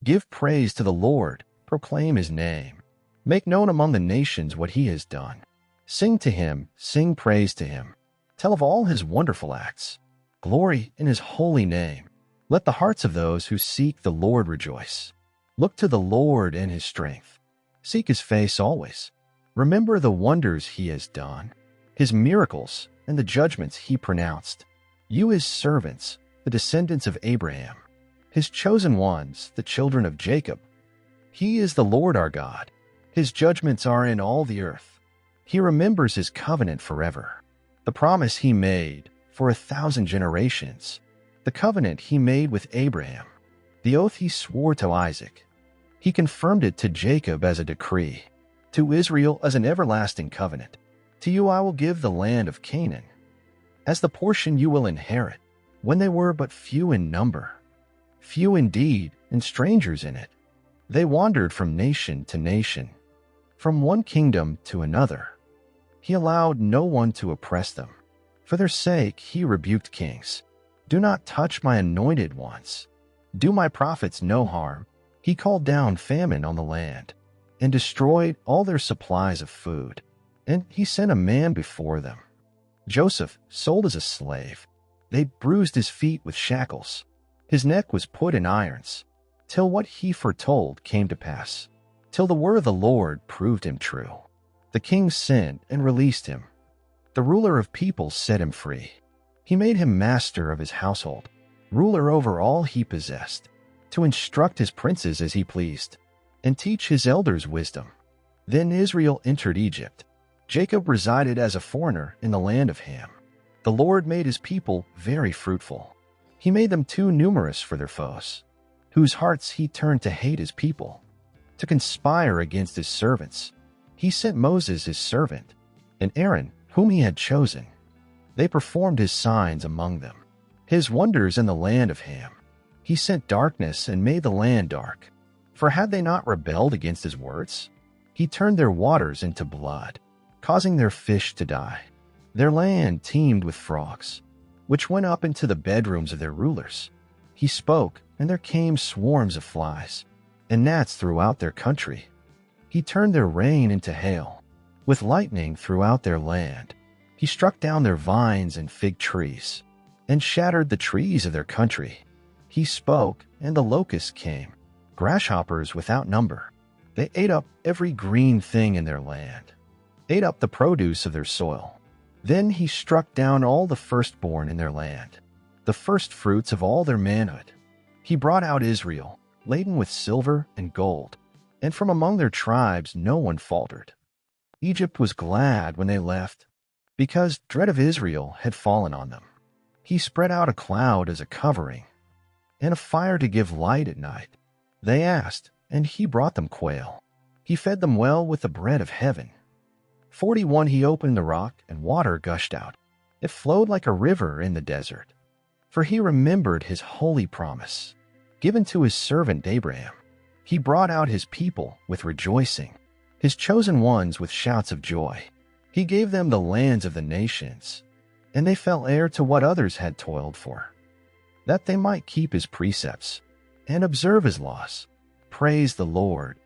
Give praise to the Lord, proclaim his name. Make known among the nations what he has done. Sing to him, sing praise to him. Tell of all his wonderful acts. Glory in his holy name. Let the hearts of those who seek the Lord rejoice. Look to the Lord in his strength. Seek his face always. Remember the wonders he has done, his miracles, and the judgments he pronounced. You his servants, the descendants of Abraham, his chosen ones, the children of Jacob. He is the Lord our God. His judgments are in all the earth. He remembers his covenant forever, the promise he made for 1,000 generations, the covenant he made with Abraham, the oath he swore to Isaac. He confirmed it to Jacob as a decree, to Israel as an everlasting covenant. To you I will give the land of Canaan, as the portion you will inherit, when they were but few in number, few indeed, and strangers in it. They wandered from nation to nation, from one kingdom to another. He allowed no one to oppress them. For their sake he rebuked kings. Do not touch my anointed ones. Do my prophets no harm. He called down famine on the land and destroyed all their supplies of food. And he sent a man before them, Joseph, sold as a slave. They bruised his feet with shackles. His neck was put in irons, till what he foretold came to pass, till the word of the Lord proved him true. The king sinned and released him. The ruler of peoples set him free. He made him master of his household, ruler over all he possessed, to instruct his princes as he pleased, and teach his elders wisdom. Then Israel entered Egypt. Jacob resided as a foreigner in the land of Ham. The Lord made his people very fruitful. He made them too numerous for their foes, whose hearts he turned to hate his people, to conspire against his servants. He sent Moses his servant, and Aaron, whom he had chosen. They performed his signs among them, his wonders in the land of Ham. He sent darkness and made the land dark. For had they not rebelled against his words? He turned their waters into blood, causing their fish to die. Their land teemed with frogs, which went up into the bedrooms of their rulers. He spoke, and there came swarms of flies, and gnats throughout their country. He turned their rain into hail, with lightning throughout their land. He struck down their vines and fig trees, and shattered the trees of their country. He spoke, and the locusts came, grasshoppers without number. They ate up every green thing in their land, ate up the produce of their soil. Then he struck down all the firstborn in their land, the firstfruits of all their manhood. He brought out Israel, laden with silver and gold, and from among their tribes no one faltered. Egypt was glad when they left, because dread of Israel had fallen on them. He spread out a cloud as a covering, and a fire to give light at night. They asked, and he brought them quail. He fed them well with the bread of heaven. 41 he opened the rock, and water gushed out. It flowed like a river in the desert. For he remembered his holy promise, given to his servant Abraham. He brought out his people with rejoicing, his chosen ones with shouts of joy. He gave them the lands of the nations, and they fell heir to what others had toiled for, that they might keep his precepts and observe his laws. Praise the Lord.